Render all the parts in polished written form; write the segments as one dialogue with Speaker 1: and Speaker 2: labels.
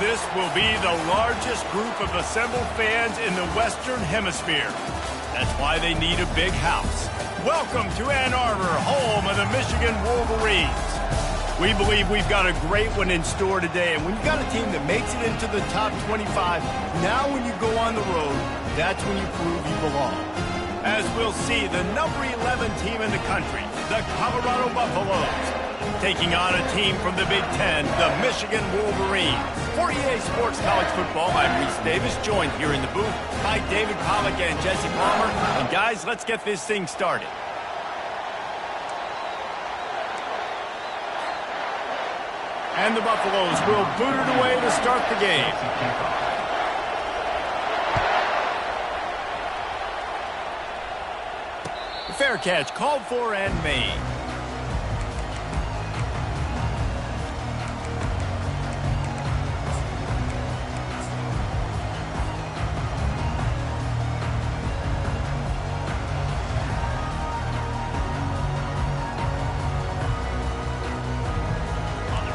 Speaker 1: This will be the largest group of assembled fans in the Western Hemisphere. That's why they need a big house. Welcome to Ann Arbor, home of the Michigan Wolverines. We believe we've got a great one in store today, and when you've got a team that makes it into the top 25, now when you go on the road, that's when you prove you belong. As we'll see, the number 11 team in the country, the Colorado Buffaloes, taking on a team from the Big Ten, the Michigan Wolverines. For EA Sports College Football, I'm Reese Davis, joined here in the booth by David Pollack and Jesse Palmer. And guys, let's get this thing started. And the Buffaloes will boot it away to start the game. Fair catch called for and made.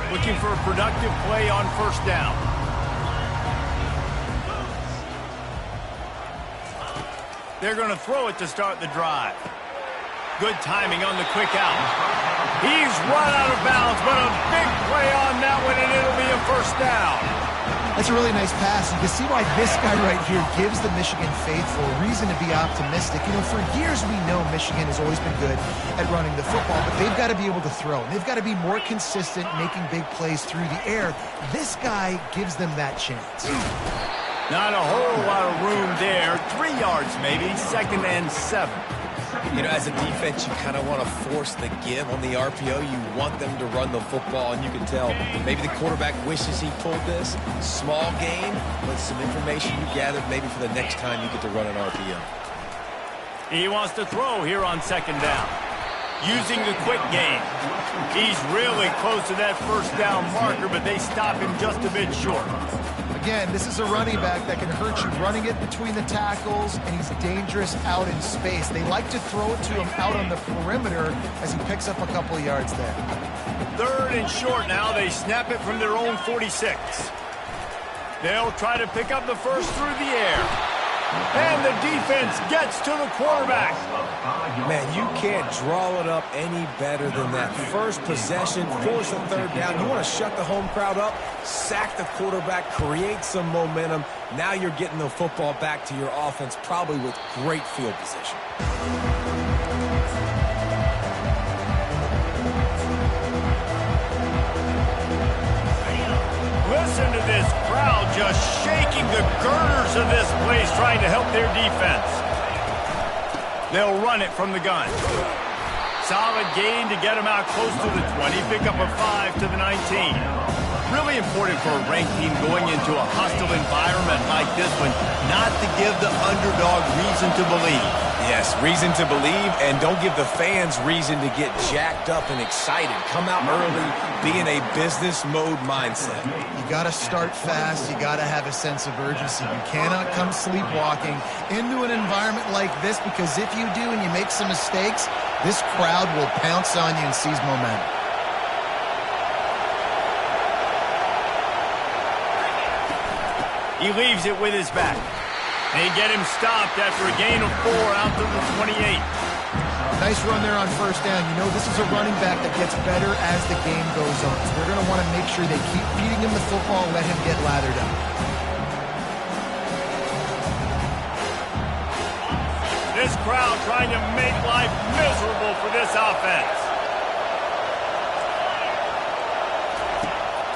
Speaker 1: Looking for a productive play on first down. They're going to throw it to start the drive. Good timing on the quick out. He's run out of bounds, but a big play on that one, and it'll be a first down.
Speaker 2: That's a really nice pass. You can see why this guy right here gives the Michigan faithful a reason to be optimistic. You know, for years we know Michigan has always been good at running the football, but they've got to be able to throw. They've got to be more consistent making big plays through the air. This guy gives them that chance.
Speaker 1: Not a whole lot of room there. 3 yards maybe, 2nd and 7.
Speaker 3: You know, as a defense, you kind of want to force the give on the RPO. You want them to run the football, and you can tell maybe the quarterback wishes he pulled this. Small gain, but some information you gathered maybe for the next time you get to run an RPO.
Speaker 1: He wants to throw here on 2nd down. Using the quick game. He's really close to that first down marker, but they stop him just a bit short.
Speaker 2: Again, this is a running back that can hurt you running it between the tackles, and he's dangerous out in space. They like to throw it to him out on the perimeter as he picks up a couple of yards there.
Speaker 1: 3rd and short now. They snap it from their own 46. They'll try to pick up the first through the air. And the defense gets to the quarterback.
Speaker 3: Man, you can't draw it up any better than that. First possession, force a 3rd down. You want to shut the home crowd up, sack the quarterback, create some momentum. Now you're getting the football back to your offense, probably with great field position.
Speaker 1: Listen to this crowd just shaking the girders of this place, trying to help their defense. They'll run it from the gun. Solid gain to get him out close to the 20. Pick up a 5 to the 19. Really important for a ranked team going into a hostile environment like this one, not to give the underdog reason to believe.
Speaker 3: Yes, reason to believe, and don't give the fans reason to get jacked up and excited. Come out early, be in a business mode mindset.
Speaker 2: You got to start fast. You got to have a sense of urgency. You cannot come sleepwalking into an environment like this, because if you do and you make some mistakes, this crowd will pounce on you and seize momentum.
Speaker 1: He leaves it with his back. They get him stopped after a gain of 4 out to the 28.
Speaker 2: Nice run there on first down. You know, this is a running back that gets better as the game goes on. So they're going to want to make sure they keep feeding him the football and let him get lathered up.
Speaker 1: This crowd trying to make life miserable for this offense.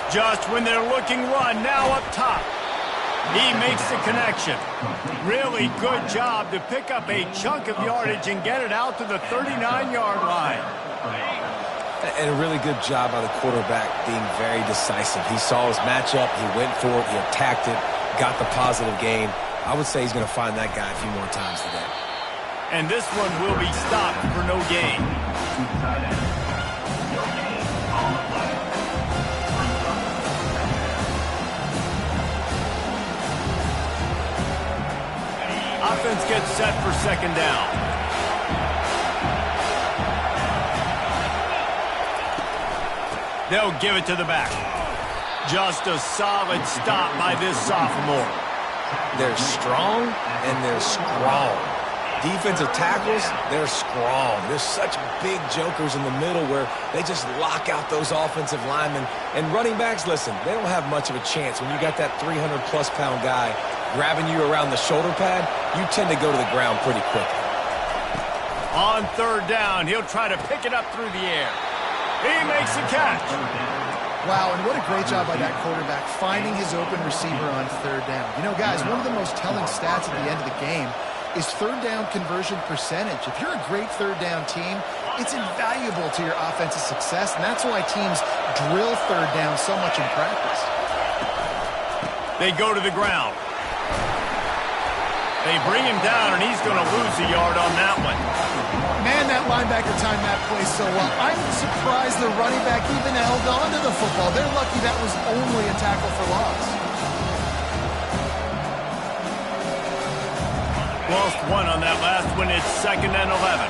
Speaker 1: Just when they're looking run, now up top. He makes the connection. Really good job to pick up a chunk of yardage and get it out to the 39-yard line.
Speaker 3: And a really good job by the quarterback being very decisive. He saw his matchup, he went for it, he attacked it, got the positive gain. I would say he's going to find that guy a few more times today.
Speaker 1: And this one will be stopped for no gain. Offense gets set for second down. They'll give it to the back. Just a solid stop by this sophomore.
Speaker 3: They're strong and they're strong. Defensive tackles, they're strong. There's such big jokers in the middle where they just lock out those offensive linemen. And running backs, listen, they don't have much of a chance. When you got that 300-plus pound guy grabbing you around the shoulder pad, you tend to go to the ground pretty quickly.
Speaker 1: On third down, he'll try to pick it up through the air. He makes the catch.
Speaker 2: Wow, and what a great job by that quarterback finding his open receiver on third down. You know, guys, one of the most telling stats at the end of the game is third down conversion percentage. If you're a great third down team, it's invaluable to your offensive success, and that's why teams drill third down so much in practice.
Speaker 1: They go to the ground. They bring him down, and he's going to lose a yard on that one.
Speaker 2: Man, that linebacker timed that play so well. I'm surprised the running back even held on to the football. They're lucky that was only a tackle for loss.
Speaker 1: Lost one on that last one. It's 2nd and 11.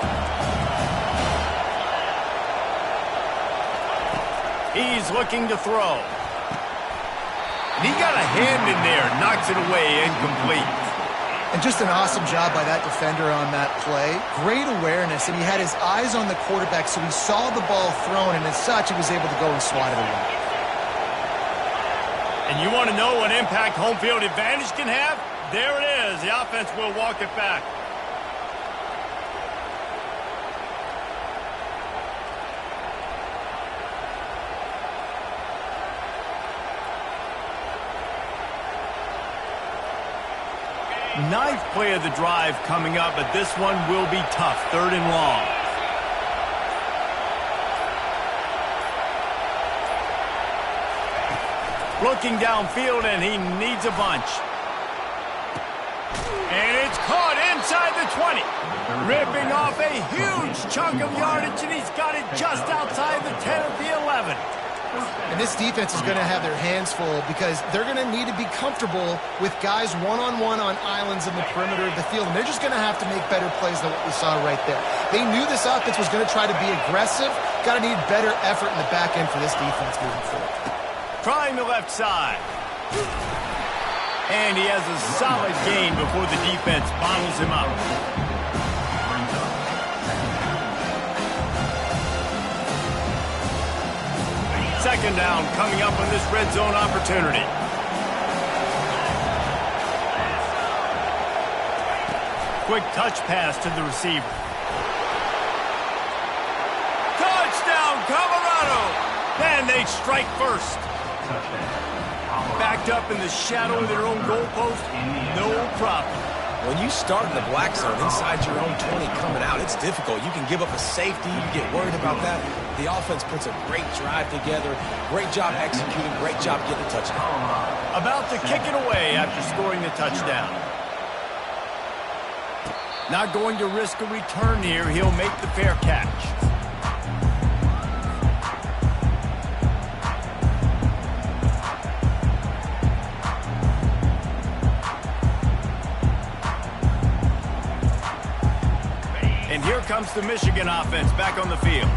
Speaker 1: He's looking to throw. And he got a hand in there, knocks it away, incomplete.
Speaker 2: And just an awesome job by that defender on that play. Great awareness, and he had his eyes on the quarterback, so he saw the ball thrown, and as such, he was able to go and swat it away.
Speaker 1: And you want to know what impact home field advantage can have? There it is. The offense will walk it back. Ninth play of the drive coming up, but this one will be tough. 3rd and long. Looking downfield, and he needs a bunch. And it's caught inside the 20. Ripping off a huge chunk of yardage, and he's got it just outside the 10 of the 11.
Speaker 2: And this defense is going to have their hands full because they're going to need to be comfortable with guys one-on-one on islands in the perimeter of the field. And they're just going to have to make better plays than what we saw right there. They knew this offense was going to try to be aggressive. Got to need better effort in the back end for this defense moving forward.
Speaker 1: Trying the left side. And he has a solid gain before the defense bottles him up. Second down coming up on this red zone opportunity. Quick touch pass to the receiver. Touchdown, Colorado! And they strike first. Backed up in the shadow of their own goalpost, no problem.
Speaker 3: When you start in the black zone inside your own 20 coming out, it's difficult. You can give up a safety. You get worried about that. The offense puts a great drive together. Great job executing. Great job getting a touchdown.
Speaker 1: About to kick it away after scoring the touchdown. Not going to risk a return here. He'll make the fair catch. And here comes the Michigan offense back on the field.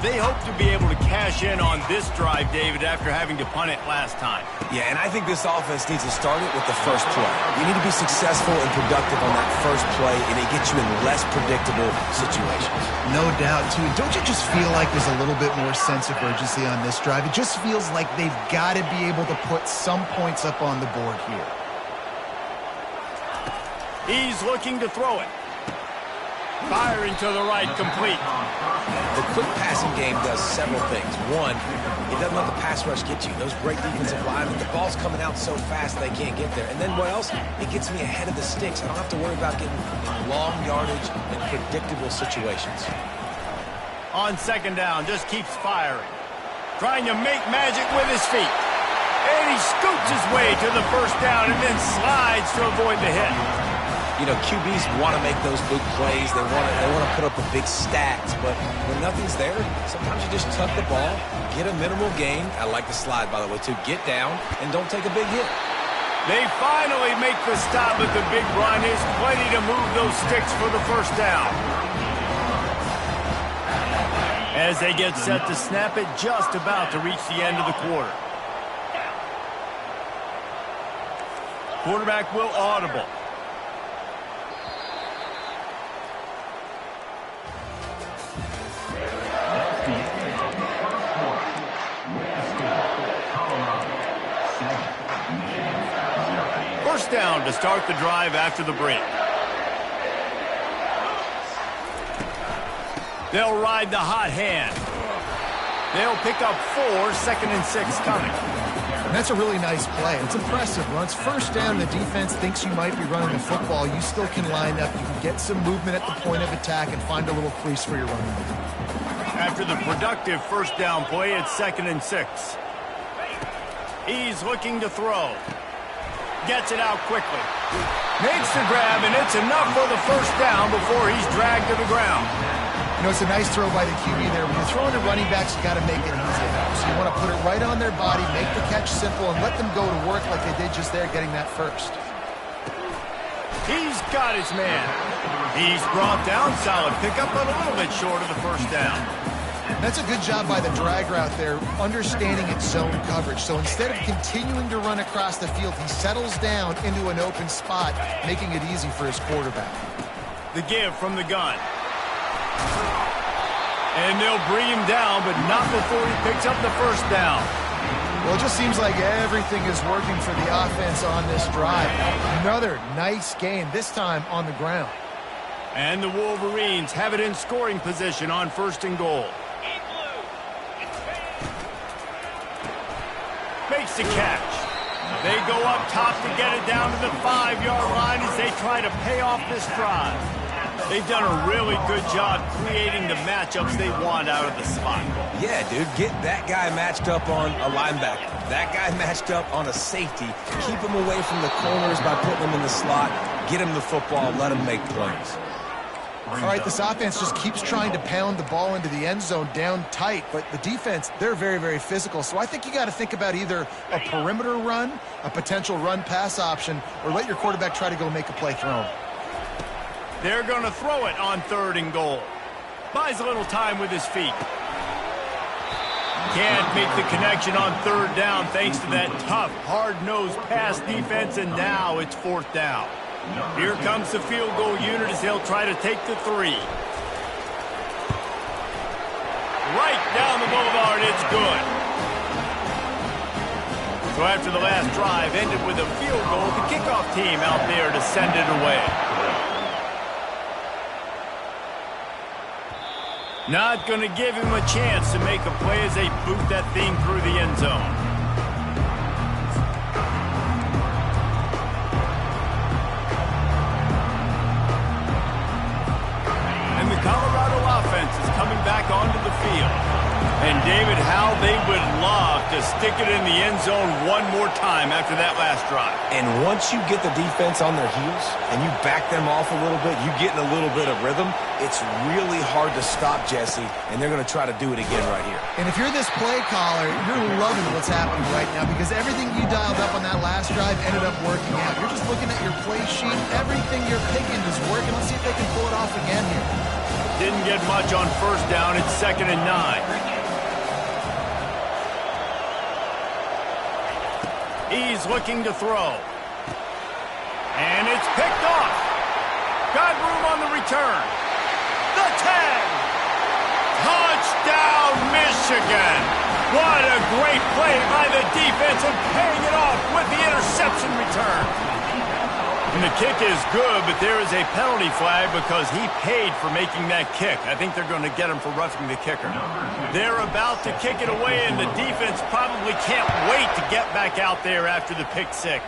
Speaker 1: They hope to be able to cash in on this drive, David, after having to punt it last time.
Speaker 3: Yeah, and I think this offense needs to start it with the first play. You need to be successful and productive on that first play, and it gets you in less predictable situations.
Speaker 2: No doubt, too. Don't you just feel like there's a little bit more sense of urgency on this drive? It just feels like they've got to be able to put some points up on the board here.
Speaker 1: He's looking to throw it. Firing to the right, complete.
Speaker 3: The quick passing game does several things. One, it doesn't let the pass rush get you. Those great defensive linemen, the ball's coming out so fast they can't get there. And then what else? It gets me ahead of the sticks. I don't have to worry about getting long yardage and predictable situations.
Speaker 1: On second down, just keeps firing. Trying to make magic with his feet. And he scoots his way to the first down and then slides to avoid the hit.
Speaker 3: You know, QBs want to make those big plays. They want to put up the big stats. But when nothing's there, sometimes you just tuck the ball, get a minimal gain. I like the slide, by the way, too. Get down and don't take a big hit.
Speaker 1: They finally make the stop, but the big run is plenty to move those sticks for the first down. As they get set to snap it, just about to reach the end of the quarter. Quarterback will audible. First down to start the drive after the break. They'll ride the hot hand. They'll pick up 4, 2nd and 6 coming.
Speaker 2: And that's a really nice play. It's impressive. When it's first down, the defense thinks you might be running the football. You still can line up. You can get some movement at the point of attack and find a little crease for your running back.
Speaker 1: After the productive first down play, it's 2nd and 6. He's looking to throw. Gets it out quickly. Makes the grab, and it's enough for the first down before he's dragged to the ground.
Speaker 2: You know, it's a nice throw by the QB there. When you're throwing to running backs, you got to make it easy. So you want to put it right on their body, make the catch simple, and let them go to work like they did just there, getting that first.
Speaker 1: He's got his man. He's brought down. Solid pickup, but a little bit short of the first down.
Speaker 2: That's a good job by the drag route there, understanding its zone coverage. So instead of continuing to run across the field, he settles down into an open spot, making it easy for his quarterback.
Speaker 1: The give from the gun. And they'll bring him down, but not before he picks up the first down.
Speaker 2: Well, it just seems like everything is working for the offense on this drive. Another nice game, this time on the ground.
Speaker 1: And the Wolverines have it in scoring position on 1st and goal. Makes the catch. They go up top to get it down to the 5-yard line as they try to pay off this drive. They've done a really good job creating the matchups they want out of the slot.
Speaker 3: Yeah, dude, get that guy matched up on a linebacker. That guy matched up on a safety. Keep him away from the corners by putting him in the slot. Get him the football, let him make plays.
Speaker 2: All right, this offense just keeps trying to pound the ball into the end zone down tight, but the defense, they're very, very physical. So I think you got to think about either a perimeter run, a potential run-pass option, or let your quarterback try to go make a play thrown.
Speaker 1: They're going to throw it on 3rd and goal. Buys a little time with his feet. Can't make the connection on 3rd down thanks to that tough, hard-nosed pass defense, and now it's 4th down. Here comes the field goal unit as they'll try to take the 3. Right down the boulevard, it's good. So after the last drive ended with a field goal, the kickoff team out there to send it away. Not going to give him a chance to make a play as they boot that thing through the end zone. And the Colorado offense is coming back onto the field. And David, how they would love to stick it in the end zone one more time after that last drive.
Speaker 3: And once you get the defense on their heels and you back them off a little bit, you get in a little bit of rhythm, it's really hard to stop Jesse, and they're going to try to do it again right here.
Speaker 2: And if you're this play caller, you're loving what's happening right now because everything you dialed up on that last drive ended up working out. You're just looking at your play sheet. Everything you're picking is working. Let's see if they can pull it off again here.
Speaker 1: Didn't get much on 1st down. It's 2nd and 9. He's looking to throw. And it's picked off. Got room on the return. The 10. Touchdown, Michigan. What a great play by the defense and paying it off with the interception return. And the kick is good, but there is a penalty flag because he paid for making that kick. I think they're going to get him for roughing the kicker. They're about to kick it away, and the defense probably can't wait to get back out there after the pick 6.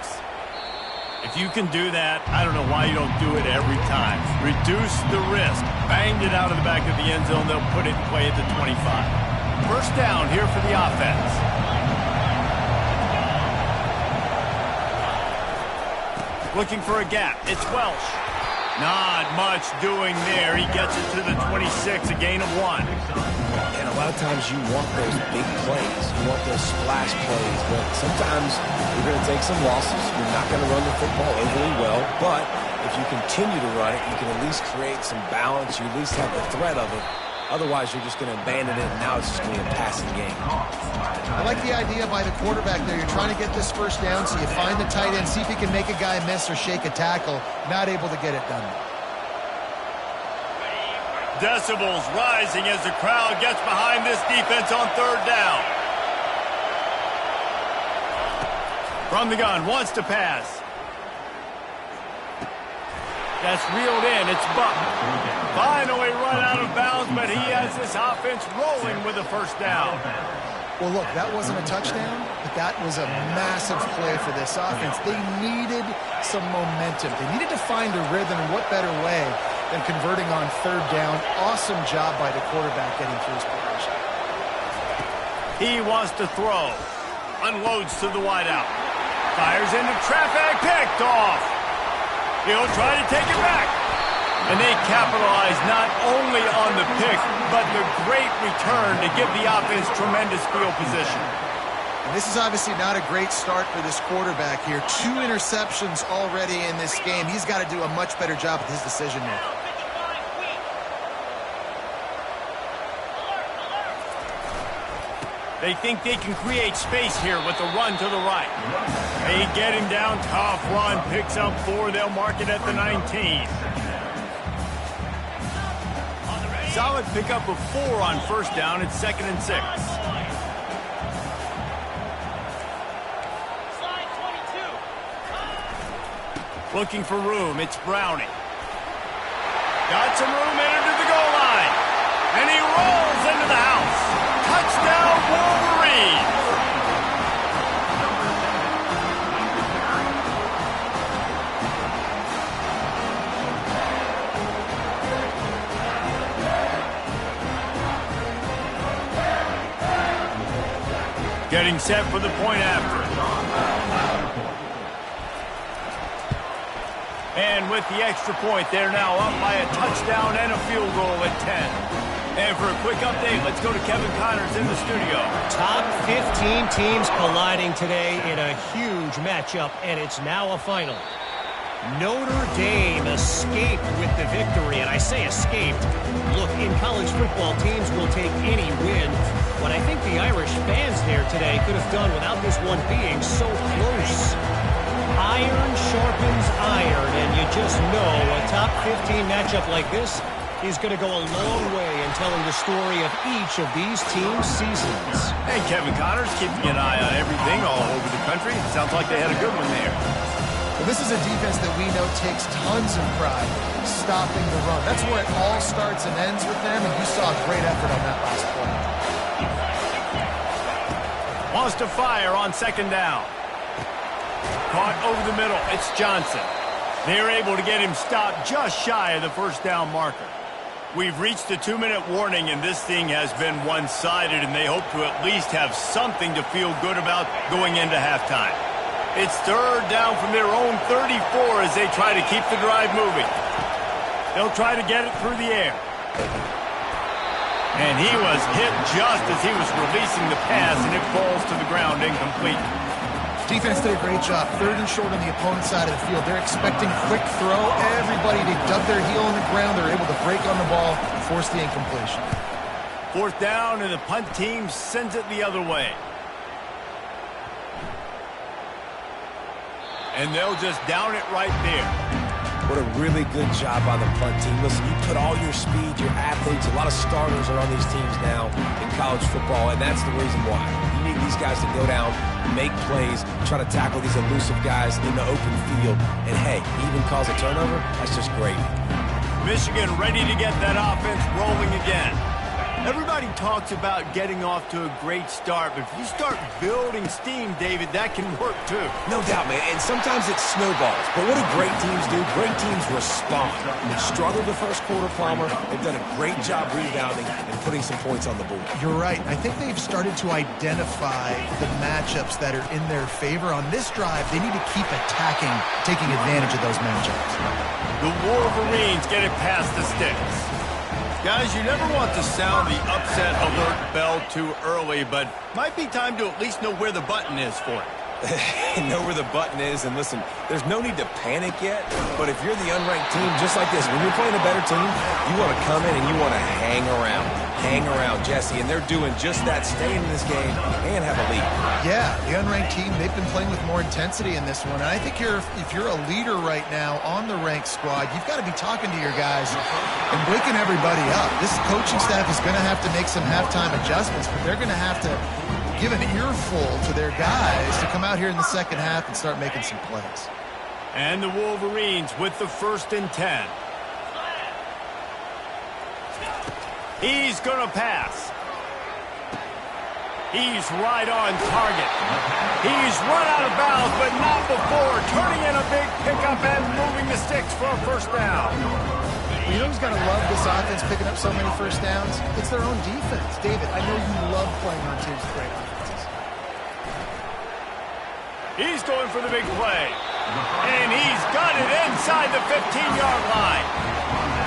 Speaker 1: If you can do that, I don't know why you don't do it every time. Reduce the risk. Banged it out of the back of the end zone. They'll put it in play at the 25. First down here for the offense. Looking for a gap. It's Welsh. Not much doing there. He gets it to the 26, a gain of 1.
Speaker 3: And a lot of times you want those big plays. You want those splash plays. But sometimes you're going to take some losses. You're not going to run the football overly well. But if you continue to run it, you can at least create some balance. You at least have the threat of it. Otherwise, you're just going to abandon it, and now it's just going to be a passing game.
Speaker 2: I like the idea by the quarterback there. You're trying to get this first down, so you find the tight end, see if he can make a guy miss or shake a tackle. Not able to get it done.
Speaker 1: Decibels rising as the crowd gets behind this defense on third down. From the gun, wants to pass. That's reeled in. It's Buck. Finally run out of bounds, but he has this offense rolling with a first down.
Speaker 2: Well, look, that wasn't a touchdown, but that was a massive play for this offense. They needed some momentum. They needed to find a rhythm, and what better way than converting on third down. Awesome job by the quarterback getting through his progression.
Speaker 1: He wants to throw. Unloads to the wideout. Fires into traffic. Picked off. He'll try to take it back. And they capitalize not only on the pick, but the great return to give the offense tremendous field position.
Speaker 2: And this is obviously not a great start for this quarterback here. 2 interceptions already in this game. He's got to do a much better job with his decision making.
Speaker 1: They think they can create space here with the run to the right. They get him down, tough run, picks up 4. They'll mark it at the 19. Solid pickup of 4 on first down. It's 2nd and 6. Looking for room. It's Browning. Got some room into the goal line. And he rolls into the house. Touchdown, Wolverines! Getting set for the point after. And with the extra point, they're now up by a touchdown and a field goal at 10. And for a quick update, let's go to Kevin Connors in the studio.
Speaker 4: Top 15 teams colliding today in a huge matchup, and it's now a final. Notre Dame escaped with the victory, and I say escaped. Look, in college football, teams will take any win. What I think the Irish fans there today could have done without this one being so close. Iron sharpens iron, and you just know a top 15 matchup like this is going to go a long way in telling the story of each of these teams' seasons.
Speaker 1: And Kevin Connors keeping an eye on everything all over the country. Sounds like they had a good one there.
Speaker 2: Well, this is a defense that we know takes tons of pride stopping the run. That's where it all starts and ends with them, and you saw a great effort on that last play.
Speaker 1: Wants to fire on 2nd down. Caught over the middle. It's Johnson. They're able to get him stopped just shy of the first down marker. We've reached the 2-minute warning, and this thing has been one-sided, and they hope to at least have something to feel good about going into halftime. It's third down from their own 34 as they try to keep the drive moving. They'll try to get it through the air. And he was hit just as he was releasing the pass, and it falls to the ground incomplete.
Speaker 2: Defense did a great job. 3rd and short on the opponent's side of the field. They're expecting quick throw. Everybody, they dug their heel in the ground. They're able to break on the ball and force the incompletion.
Speaker 1: 4th down, and the punt team sends it the other way. And they'll just down it right there.
Speaker 3: What a really good job by the punt team. Listen, you put all your speed, your athletes, a lot of starters are on these teams now in college football, and that's the reason why. You need these guys to go down, make plays, try to tackle these elusive guys in the open field. And, hey, even cause a turnover, that's just great.
Speaker 1: Michigan ready to get that offense rolling again. Everybody talks about getting off to a great start, but if you start building steam, David, that can work too.
Speaker 3: No doubt, man, and sometimes it snowballs. But what do great teams do? Great teams respond. They struggled the first quarter, Palmer. They've done a great job rebounding and putting some points on the board.
Speaker 2: You're right. I think they've started to identify the matchups that are in their favor. On this drive, they need to keep attacking, taking advantage of those matchups.
Speaker 1: The Wolverines get it past the sticks. Guys, you never want to sound the upset alert bell too early, but might be time to at least know where the button is for it.
Speaker 3: Know where the button is, and listen, there's no need to panic yet, but if you're the unranked team, just like this, when you're playing a better team, you want to come in and you want to hang around. Hang around, Jesse, and they're doing just that, staying in this game and have a lead.
Speaker 2: Yeah, the unranked team, they've been playing with more intensity in this one, and I think if you're a leader right now on the ranked squad, you've got to be talking to your guys and waking everybody up. This coaching staff is going to have to make some halftime adjustments, but they're going to have to give an earful to their guys to come out here in the second half and start making some plays.
Speaker 1: And the Wolverines with the 1st and 10. He's going to pass. He's right on target. He's run out of bounds, but not before turning in a big pickup and moving the sticks for a 1st down.
Speaker 2: You know who's got to love this offense picking up so many 1st downs? It's their own defense. David, I know you love playing on teams with great offenses.
Speaker 1: He's going for the big play. And he's got it inside the 15-yard line.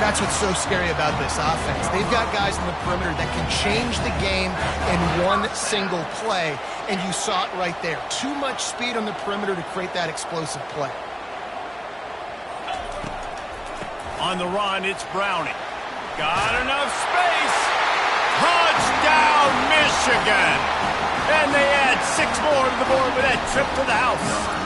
Speaker 2: That's what's so scary about this offense. They've got guys in the perimeter that can change the game in one single play, and you saw it right there. Too much speed on the perimeter to create that explosive play.
Speaker 1: On the run, it's Browning. Got enough space. Touchdown, Michigan. And they add 6 more to the board with that trip to the house.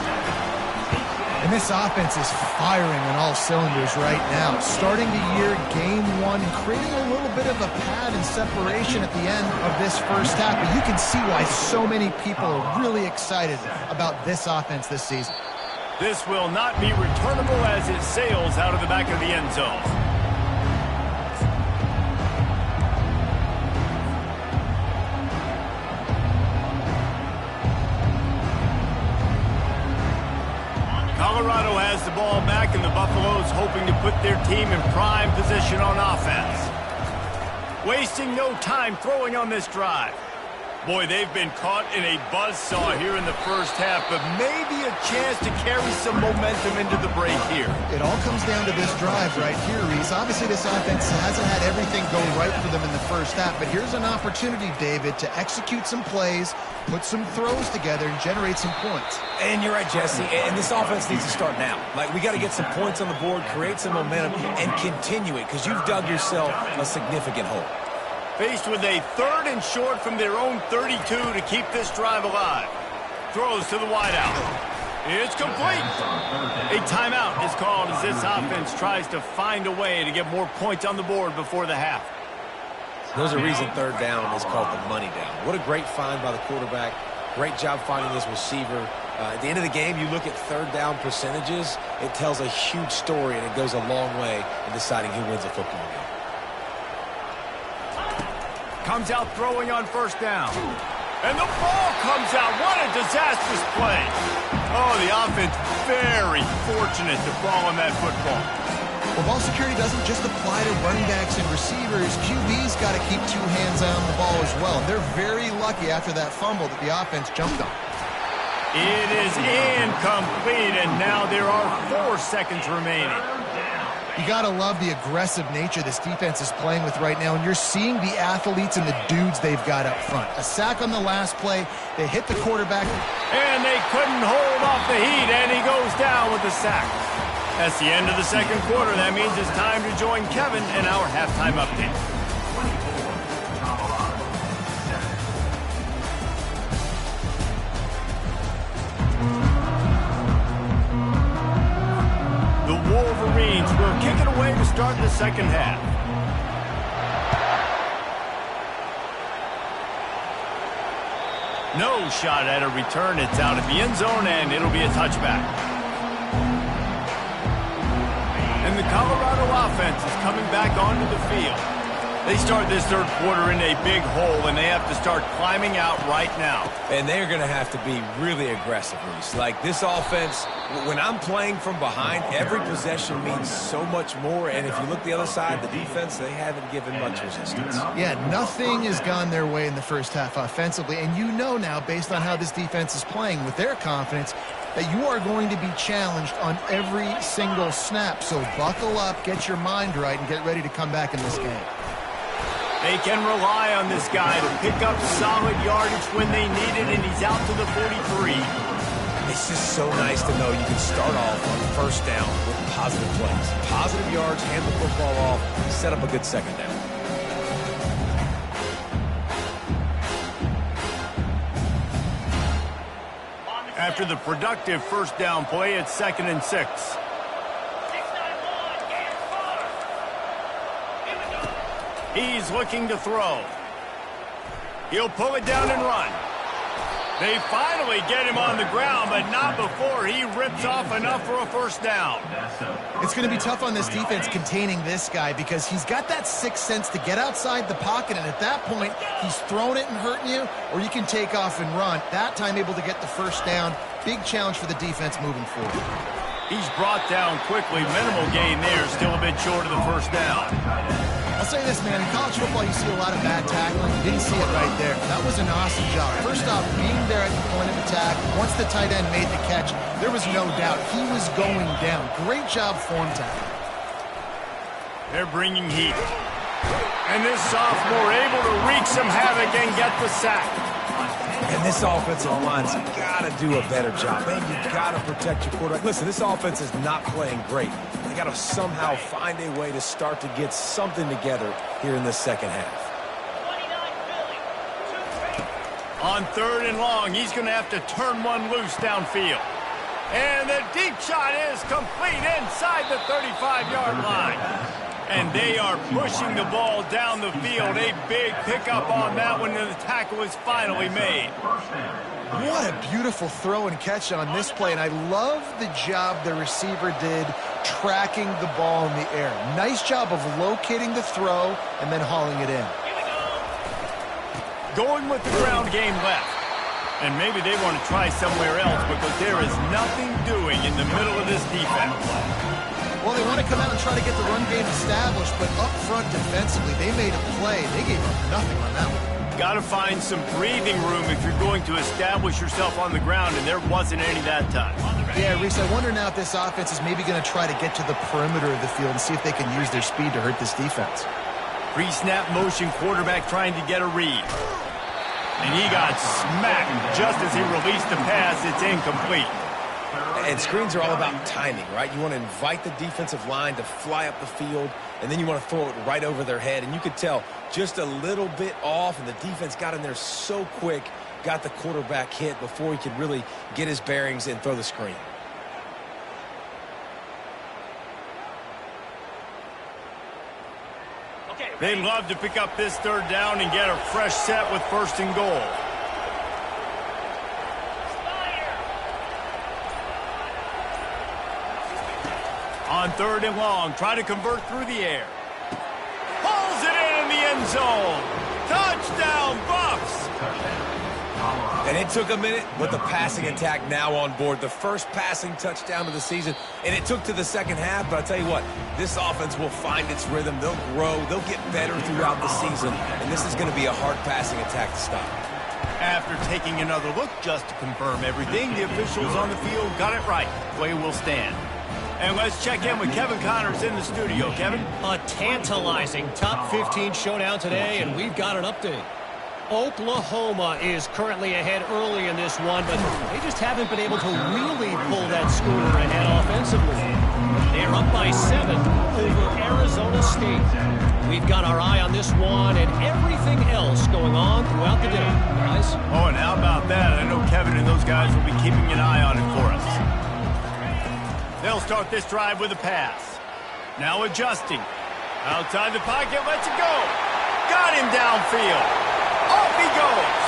Speaker 2: And this offense is firing on all cylinders right now. Starting the year, game 1, and creating a little bit of a pad and separation at the end of this first half. But you can see why so many people are really excited about this offense this season.
Speaker 1: This will not be returnable as it sails out of the back of the end zone. Colorado has the ball back, and the Buffaloes hoping to put their team in prime position on offense. Wasting no time throwing on this drive. Boy, they've been caught in a buzzsaw here in the first half, but maybe a chance to carry some momentum into the break here.
Speaker 2: It all comes down to this drive right here, Reese. Obviously, this offense hasn't had everything go right for them in the first half, but here's an opportunity, David, to execute some plays, put some throws together, and generate some points.
Speaker 3: And you're right, Jesse, and this offense needs to start now. Like, we got to get some points on the board, create some momentum, and continue it, because you've dug yourself a significant hole.
Speaker 1: Faced with a 3rd and short from their own 32 to keep this drive alive. Throws to the wideout. It's complete. A timeout is called as this offense tries to find a way to get more points on the board before the half.
Speaker 3: There's a reason 3rd down is called the money down. What a great find by the quarterback. Great job finding this receiver. At the end of the game, you look at 3rd down percentages. It tells a huge story, and it goes a long way in deciding who wins a football game.
Speaker 1: Comes out throwing on 1st down. And the ball comes out. What a disastrous play. Oh, the offense very fortunate to fall on that football.
Speaker 2: Well, ball security doesn't just apply to running backs and receivers. QB's got to keep 2 hands on the ball as well. They're very lucky after that fumble that the offense jumped on.
Speaker 1: It is incomplete, and now there are 4 seconds remaining.
Speaker 2: You got to love the aggressive nature this defense is playing with right now, and you're seeing the athletes and the dudes they've got up front. A sack on the last play. They hit the quarterback.
Speaker 1: And they couldn't hold off the heat, and he goes down with the sack. That's the end of the 2nd quarter. That means it's time to join Kevin in our halftime update. The Wolverines will kick it away to start the 2nd half. No shot at a return. It's out of the end zone, and it'll be a touchback. And the Colorado offense is coming back onto the field. They start this 3rd quarter in a big hole, and they have to start climbing out right now.
Speaker 3: And they're going to have to be really aggressive, Reese. Like, this offense, when I'm playing from behind, every possession means so much more. And if you look the other side, the defense, they haven't given much resistance.
Speaker 2: Yeah, nothing has gone their way in the first half offensively. And you know now, based on how this defense is playing with their confidence, that you are going to be challenged on every single snap. So buckle up, get your mind right, and get ready to come back in this game.
Speaker 1: They can rely on this guy to pick up solid yardage when they need it, and he's out to the 43.
Speaker 3: It's just so nice to know you can start off on first down with positive plays. Positive yards, hand the football off, set up a good second down.
Speaker 1: After the productive first down play, it's 2nd and 6. He's looking to throw. He'll pull it down and run. They finally get him on the ground, but not before he rips off enough for a first down.
Speaker 2: It's going to be tough on this defense containing this guy because he's got that sixth sense to get outside the pocket, and at that point, he's throwing it and hurting you, or you can take off and run. That time able to get the first down. Big challenge for the defense moving forward.
Speaker 1: He's brought down quickly. Minimal gain there, still a bit short of the first down.
Speaker 2: I'll say this, man. In college football, you see a lot of bad tackling. You didn't see it right there. That was an awesome job. First off, being there at the point of attack, once the tight end made the catch, there was no doubt he was going down. Great job form tackle.
Speaker 1: They're bringing heat. And this sophomore able to wreak some havoc and get the sack.
Speaker 3: And this offensive line's got to do a better job. Man, you got to protect your quarterback. Listen, this offense is not playing great. They got to somehow find a way to start to get something together here in this second half.
Speaker 1: On 3rd and long, he's going to have to turn one loose downfield. And the deep shot is complete inside the 35-yard line. And they are pushing the ball down the field. A big pickup on that one, and the tackle is finally made.
Speaker 2: What a beautiful throw and catch on this play, and I love the job the receiver did tracking the ball in the air. Nice job of locating the throw and then hauling it in.
Speaker 1: Going with the ground game left. And maybe they want to try somewhere else because there is nothing doing in the middle of this defense.
Speaker 2: Well, they want to come out and try to get the run game established, but up front defensively, they made a play. They gave up nothing on that one.
Speaker 1: Got to find some breathing room if you're going to establish yourself on the ground, and there wasn't any that time.
Speaker 2: Yeah, Reese, I wonder now if this offense is maybe going to try to get to the perimeter of the field and see if they can use their speed to hurt this defense.
Speaker 1: Pre-snap motion, quarterback trying to get a read. And he got smacked just as he released the pass. It's incomplete.
Speaker 3: And screens are all about timing, right? You want to invite the defensive line to fly up the field, and then you want to throw it right over their head. And you could tell just a little bit off, and the defense got in there so quick, got the quarterback hit before he could really get his bearings and throw the screen.
Speaker 1: They'd love to pick up this 3rd down and get a fresh set with 1st and goal. On 3rd and long, try to convert through the air. Pulls it in the end zone. Touchdown, Buffs!
Speaker 3: And it took a minute, but the passing attack now on board. The first passing touchdown of the season, and it took to the second half. But I'll tell you what, this offense will find its rhythm. They'll grow. They'll get better throughout the season. And this is going to be a hard passing attack to stop.
Speaker 1: After taking another look just to confirm everything, the officials on the field got it right. Play will stand. And let's check in with Kevin Connors in the studio. Kevin?
Speaker 4: A tantalizing top 15 showdown today, and we've got an update. Oklahoma is currently ahead early in this one, but they just haven't been able to really pull that schooner ahead offensively. They're up by 7 over Arizona State. We've got our eye on this one and everything else going on throughout the day, guys.
Speaker 1: Oh, and how about that? I know Kevin and those guys will be keeping an eye on it for us. They'll start this drive with a pass. Now adjusting. Outside the pocket, lets it go. Got him downfield. Off he goes.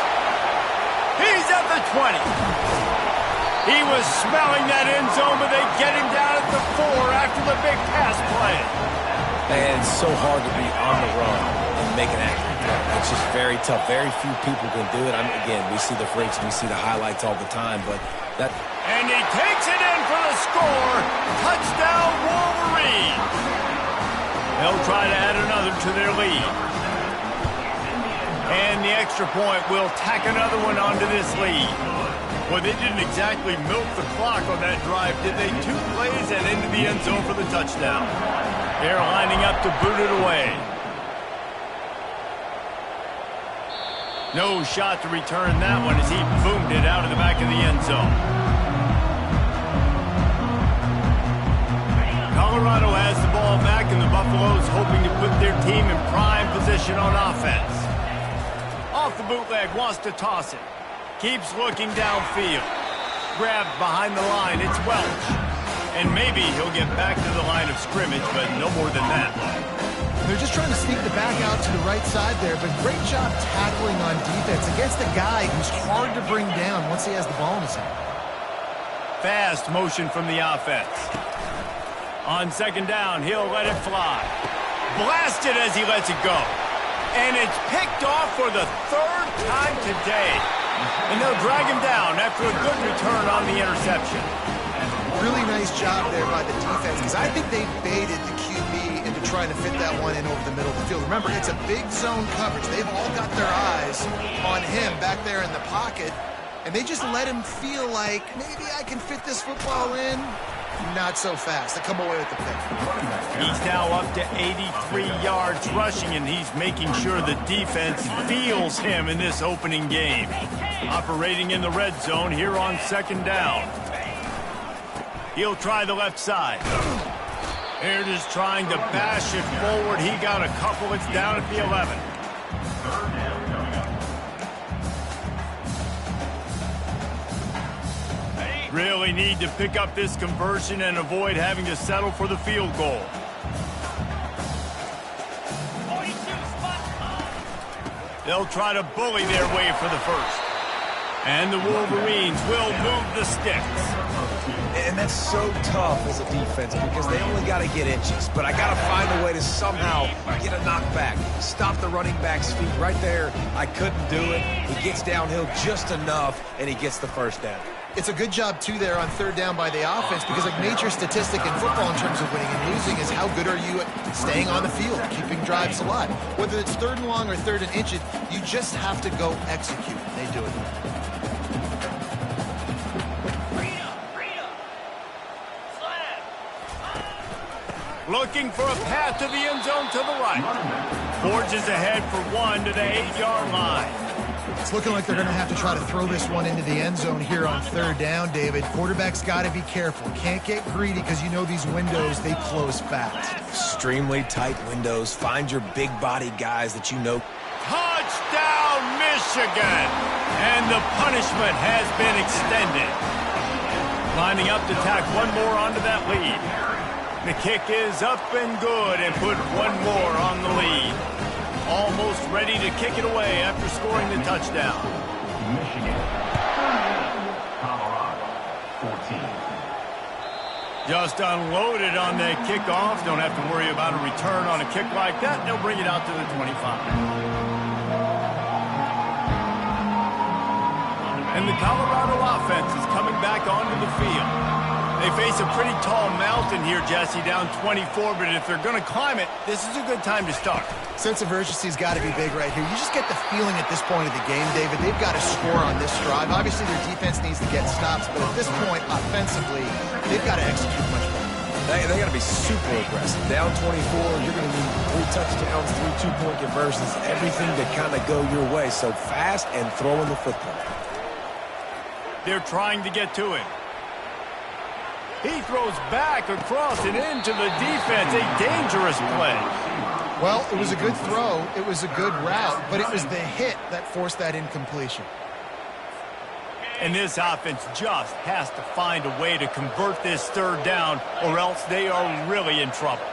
Speaker 1: He's at the 20. He was smelling that end zone, but they get him down at the 4 after the big pass play.
Speaker 3: And it's so hard to be on the run and make an accurate throw. It's just very tough. Very few people can do it. Again, we see the freaks, we see the highlights all the time, but that...
Speaker 1: And he takes it in for the score. Touchdown, Wolverine. They'll try to add another to their lead. And the extra point will tack another one onto this lead. Well, they didn't exactly milk the clock on that drive, did they? 2 plays and into the end zone for the touchdown. They're lining up to boot it away. No shot to return that one as he boomed it out of the back of the end zone. Colorado has the ball back, and the Buffaloes hoping to put their team in prime position on offense. Off the bootleg, wants to toss it. Keeps looking downfield. Grabbed behind the line, it's Welch. And maybe he'll get back to the line of scrimmage, but no more than that.
Speaker 2: They're just trying to sneak the back out to the right side there, but great job tackling on defense against a guy who's hard to bring down once he has the ball in his hand.
Speaker 1: Fast motion from the offense. On second down, he'll let it fly. Blasted as he lets it go. And it's picked off for the third time today. And they'll drag him down after a good return on the interception.
Speaker 2: Really nice job there by the defense, because I think they baited the QB into trying to fit that one in over the middle of the field. Remember, it's a big zone coverage. They've all got their eyes on him back there in the pocket, and they just let him feel like, maybe I can fit this football in. Not so fast. They come away with the pick.
Speaker 1: He's now up to 83 yards rushing, and he's making sure the defense feels him in this opening game. Operating in the red zone here on second down. He'll try the left side. They're just trying to bash it forward. He got a couple. It's down at the 11. Really need to pick up this conversion and avoid having to settle for the field goal. They'll try to bully their way for the first. And the Wolverines will move the sticks.
Speaker 3: And that's so tough as a defense because they only got to get inches. But I got to find a way to somehow get a knockback. Stop the running back's feet right there. I couldn't do it. He gets downhill just enough, and he gets the first down.
Speaker 2: It's a good job, too, there on third down by the offense because a major statistic in football in terms of winning and losing is how good are you at staying on the field, keeping drives alive. Whether it's third and long or third and inches, you just have to go execute. They do it.
Speaker 1: Looking for a path to the end zone to the right. Forges ahead for one to the 8-yard line.
Speaker 2: It's looking like they're going to have to try to throw this one into the end zone here on third down, David. Quarterback's got to be careful. Can't get greedy because you know these windows, they close fast.
Speaker 3: Extremely tight windows. Find your big body guys that you know.
Speaker 1: Touchdown, Michigan! And the punishment has been extended. Lining up to tack one more onto that lead. The kick is up and good and put one more on the lead. Almost ready to kick it away after scoring the touchdown.
Speaker 5: Michigan, Colorado, 14.
Speaker 1: Just unloaded on that kickoff. Don't have to worry about a return on a kick like that. They'll bring it out to the 25. And the Colorado offense is coming back onto the field. They face a pretty tall mountain here, Jesse, down 24, but if they're going to climb it, this is a good time to start.
Speaker 2: Sense of urgency's got to be big right here. You just get the feeling at this point of the game, David, they've got to score on this drive. Obviously, their defense needs to get stops, but at this point, offensively, they've got to execute much better.
Speaker 3: They got to be super aggressive. Down 24, you're going to need 3 touchdowns, 3 two-point conversions, everything to kind of go your way. So fast and throwing the football.
Speaker 1: They're trying to get to him. He throws back across and into the defense. A dangerous play.
Speaker 2: Well, it was a good throw. It was a good route, but it was the hit that forced that incompletion.
Speaker 1: And this offense just has to find a way to convert this third down, or else they are really in trouble.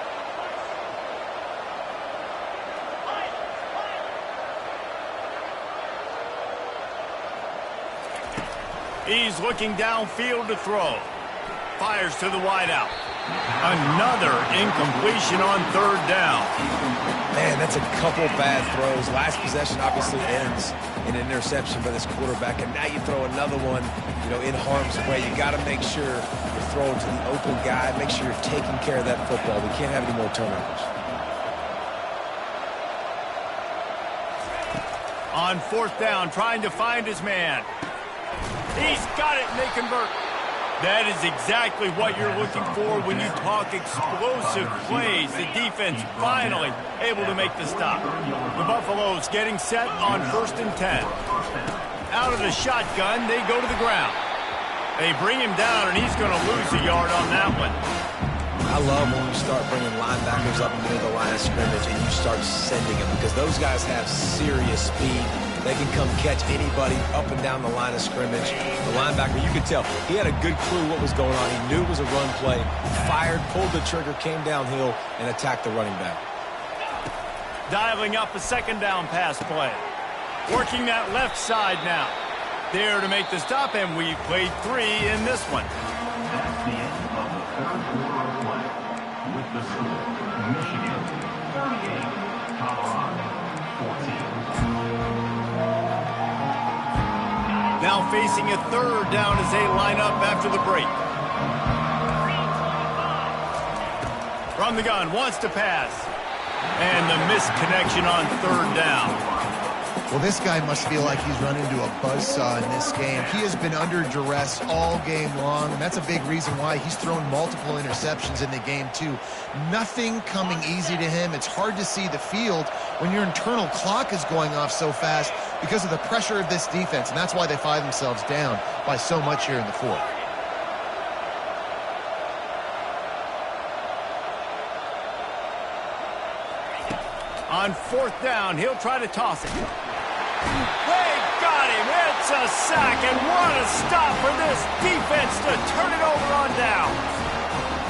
Speaker 1: He's looking downfield to throw. Fires to the wideout. Another incompletion on third down.
Speaker 3: Man, that's a couple bad throws. Last possession obviously ends in an interception by this quarterback, and now you throw another one, in harm's way. You got to make sure you're throwing to the open guy. Make sure you're taking care of that football. We can't have any more turnovers.
Speaker 1: On fourth down, trying to find his man. He's got it, and they convert. That is exactly what you're looking for when you talk explosive plays. The defense finally able to make the stop. The Buffaloes getting set on 1st and 10. Out of the shotgun, they go to the ground. They bring him down, and he's going to lose a yard on that one.
Speaker 3: I love when you start bringing linebackers up near the line of scrimmage and you start sending them because those guys have serious speed. They can come catch anybody up and down the line of scrimmage. The linebacker, you could tell, he had a good clue what was going on. He knew it was a run play, fired, pulled the trigger, came downhill, and attacked the running back.
Speaker 1: Dialing up a 2nd down pass play. Working that left side now. There to make the stop, and we played 3 in this one.
Speaker 5: That's the end of the 3rd quarter of play. With the score, Michigan 38, Colorado 14.
Speaker 1: Now facing a 3rd down as they line up after the break. From the gun, wants to pass. And the missed connection on 3rd down.
Speaker 2: Well, this guy must feel like he's run into a buzzsaw in this game. He has been under duress all game long, and that's a big reason why he's thrown multiple interceptions in the game, too. Nothing coming easy to him. It's hard to see the field when your internal clock is going off so fast because of the pressure of this defense, and that's why they find themselves down by so much here in the 4th.
Speaker 1: On 4th down, he'll try to toss it. They got him. It's a sack, and what a stop for this defense to turn it over on down.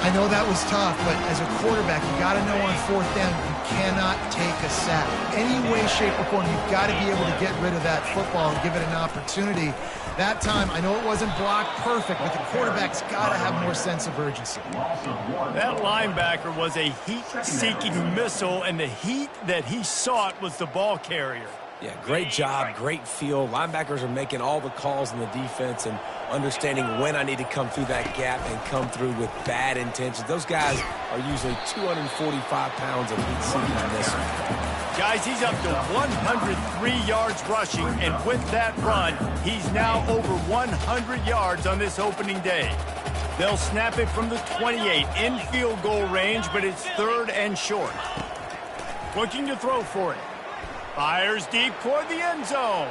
Speaker 2: I know that was tough, but as a quarterback, you got to know on 4th down, you cannot take a sack. Any way, shape, or form, you've got to be able to get rid of that football and give it an opportunity. That time, I know it wasn't blocked perfect, but the quarterback's got to have more sense of urgency.
Speaker 1: That linebacker was a heat-seeking missile, and the heat that he sought was the ball carrier.
Speaker 3: Yeah, great job, great feel. Linebackers are making all the calls in the defense and understanding when I need to come through that gap and come through with bad intentions. Those guys are usually 245 pounds of heat seeking in this one.
Speaker 1: Guys, he's up to 103 yards rushing, and with that run, he's now over 100 yards on this opening day. They'll snap it from the 28 in field goal range, but it's 3rd and short. Looking to throw for it. Fires deep toward the end zone.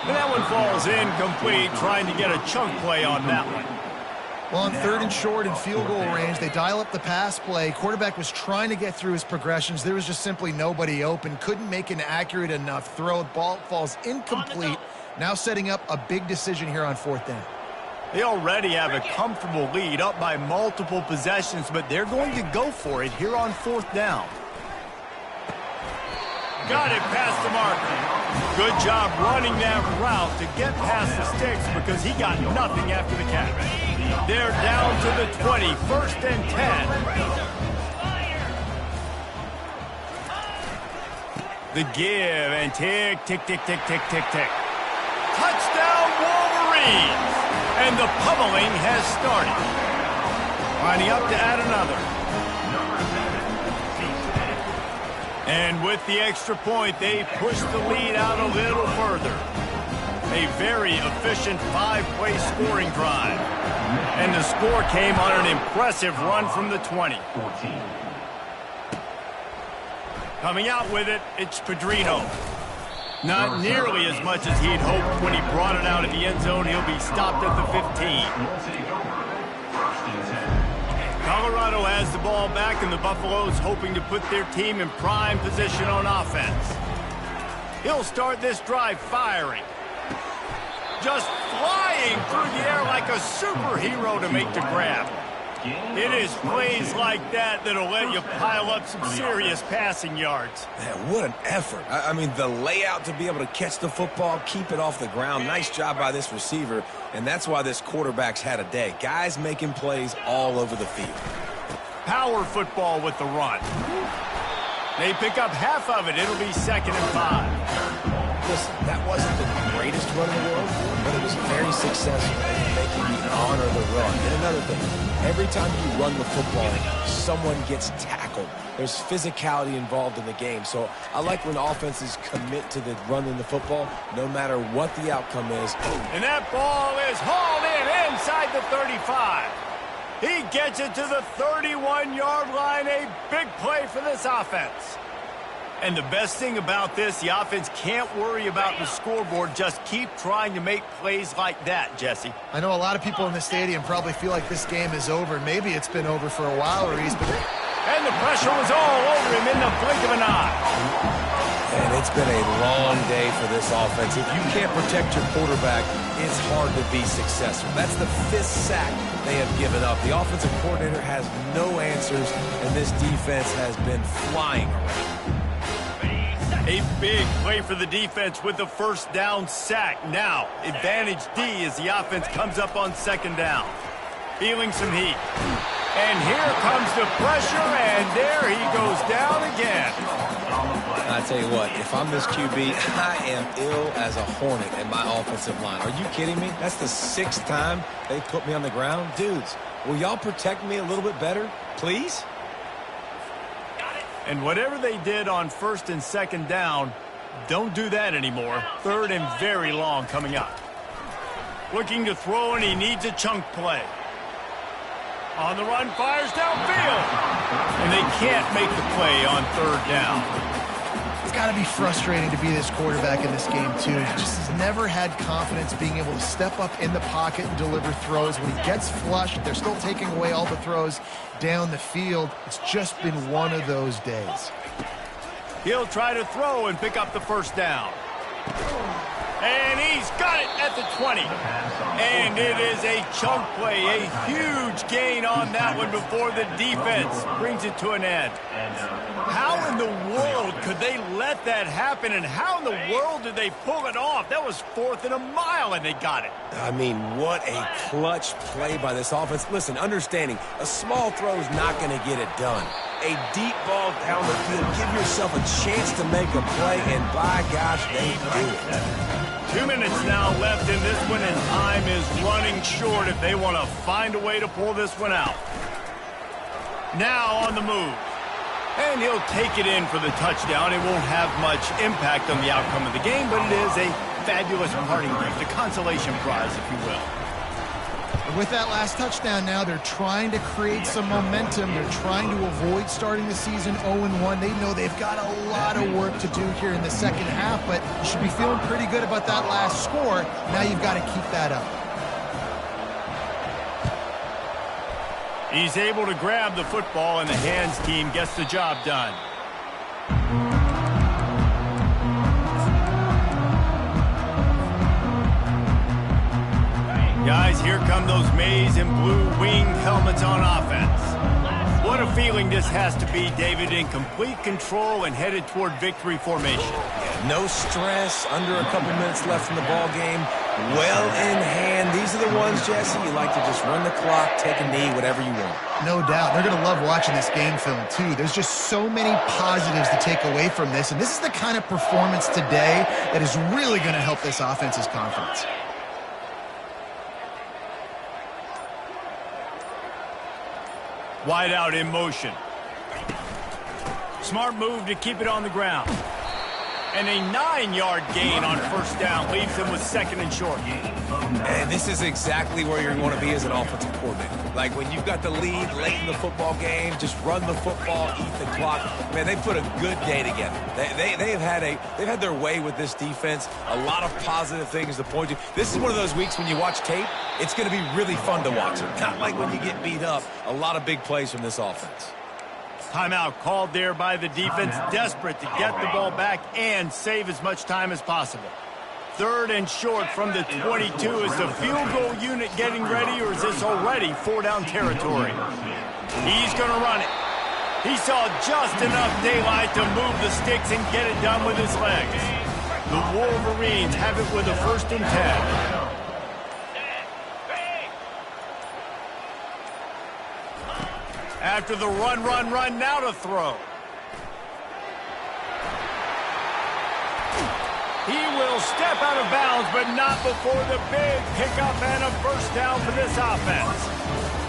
Speaker 1: And that one falls incomplete, trying to get a chunk play on that one.
Speaker 2: Well, on 3rd and short in field goal range, they dial up the pass play. Quarterback was trying to get through his progressions. There was just simply nobody open. Couldn't make an accurate enough throw. Ball falls incomplete. Now setting up a big decision here on 4th down.
Speaker 1: They already have a comfortable lead, up by multiple possessions, but they're going to go for it here on 4th down. Got it past the marker. Good job running that route to get past the sticks because he got nothing after the catch. They're down to the 20, 1st and 10. The give and tick, tick, tick, tick, tick, tick, tick. Touchdown Wolverines! And the pummeling has started. Lining up to add another. And with the extra point, they push the lead out a little further. A very efficient 5-play scoring drive. And the score came on an impressive run from the 20.
Speaker 5: 14.
Speaker 1: Coming out with it, it's Pedrino. Not nearly as much as he'd hoped when he brought it out of the end zone. He'll be stopped at the 15. Colorado has the ball back, and the Buffaloes hoping to put their team in prime position on offense. He'll start this drive firing. Just flying through the air like a superhero to make the grab. It is plays like that that'll let you pile up some serious passing yards.
Speaker 3: Man, what an effort. I mean, the layout to be able to catch the football, keep it off the ground. Nice job by this receiver, and that's why this quarterback's had a day. Guys making plays all over the field.
Speaker 1: Power football with the run. They pick up half of it. It'll be 2nd and 5.
Speaker 3: Listen, that wasn't the greatest run in the world, but it was very successful in making you honor the run. And another thing, Every time you run the football, someone gets tackled. There's physicality involved in the game. So I like when offenses commit to the running the football, no matter what the outcome is.
Speaker 1: And that ball is hauled in inside the 35. He gets it to the 31-yard line. A big play for this offense. And the best thing about this, the offense can't worry about the scoreboard. Just keep trying to make plays like that, Jesse.
Speaker 2: I know a lot of people in the stadium probably feel like this game is over. Maybe it's been over for a while, Reese.
Speaker 1: And the pressure was all over him in the blink of an eye.
Speaker 3: And it's been a long day for this offense. If you can't protect your quarterback, it's hard to be successful. That's the 5th sack they have given up. The offensive coordinator has no answers, and this defense has been flying around.
Speaker 1: A big play for the defense with the first down sack. Now, advantage D as the offense comes up on 2nd down. Feeling some heat. And here comes the pressure, and there he goes down again.
Speaker 3: I tell you what, if I'm this QB, I am ill as a hornet in my offensive line. Are you kidding me? That's the 6th time they put me on the ground. Dudes, will y'all protect me a little bit better, please?
Speaker 1: And whatever they did on 1st and 2nd down, don't do that anymore. 3rd and very long coming up. Looking to throw, and he needs a chunk play. On the run, fires downfield. And they can't make the play on 3rd down.
Speaker 2: It's got to be frustrating to be this quarterback in this game, too. He just has never had confidence being able to step up in the pocket and deliver throws. When he gets flushed, they're still taking away all the throws down the field. It's just been one of those days.
Speaker 1: He'll try to throw and pick up the 1st down. And he's got it at the 20. And it is a chunk play, a huge gain on that one before the defense brings it to an end. How in the world could they let that happen, and how in the world did they pull it off? That was 4th and a mile, and they got it.
Speaker 3: I mean, what a clutch play by this offense. Listen, understanding, a small throw is not going to get it done. A deep ball down the field, give yourself a chance to make a play, and by gosh, they do it.
Speaker 1: 2 minutes now left in this one, and time is running short if they want to find a way to pull this one out. Now on the move. And he'll take it in for the touchdown. It won't have much impact on the outcome of the game, but it is a fabulous parting gift, a consolation prize, if you will.
Speaker 2: And with that last touchdown now, they're trying to create some momentum. They're trying to avoid starting the season 0-1. They know they've got a lot of work to do here in the 2nd half, but you should be feeling pretty good about that last score. Now you've got to keep that up.
Speaker 1: He's able to grab the football, and the hands team gets the job done. Guys, here come those maize and blue winged helmets on offense. What a feeling this has to be, David, in complete control and headed toward victory formation.
Speaker 3: No stress, under a couple minutes left in the ball game. Well in hand. These are the ones, Jesse, you like to just run the clock, take a knee, whatever you want.
Speaker 2: No doubt. They're going to love watching this game film, too. There's just so many positives to take away from this, and this is the kind of performance today that is really going to help this offense's confidence.
Speaker 1: Wide out in motion. Smart move to keep it on the ground. And a 9-yard gain on 1st down leaves them with 2nd and short.
Speaker 3: And this is exactly where you want to be as an offensive coordinator. Like when you've got the lead late in the football game, just run the football, eat the clock. Man, they put a good day together. They've had their way with this defense. A lot of positive things to point to. This is one of those weeks when you watch tape, it's going to be really fun to watch it. Not like when you get beat up. A lot of big plays from this offense.
Speaker 1: Timeout called there by the defense, desperate to get the ball back and save as much time as possible. 3rd and short from the 22. Is the field goal unit getting ready, or is this already 4-down territory? He's going to run it. He saw just enough daylight to move the sticks and get it done with his legs. The Wolverines have it with a 1st and 10. After the run, now to throw. He will step out of bounds, but not before the big pickup and a 1st down for this offense.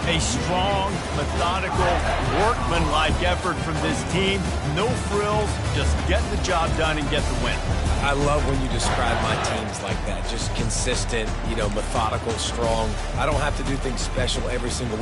Speaker 1: A strong, methodical, workmanlike effort from this team. No frills, just get the job done and get the win.
Speaker 3: I love when you describe my teams like that. Just consistent, methodical, strong. I don't have to do things special every single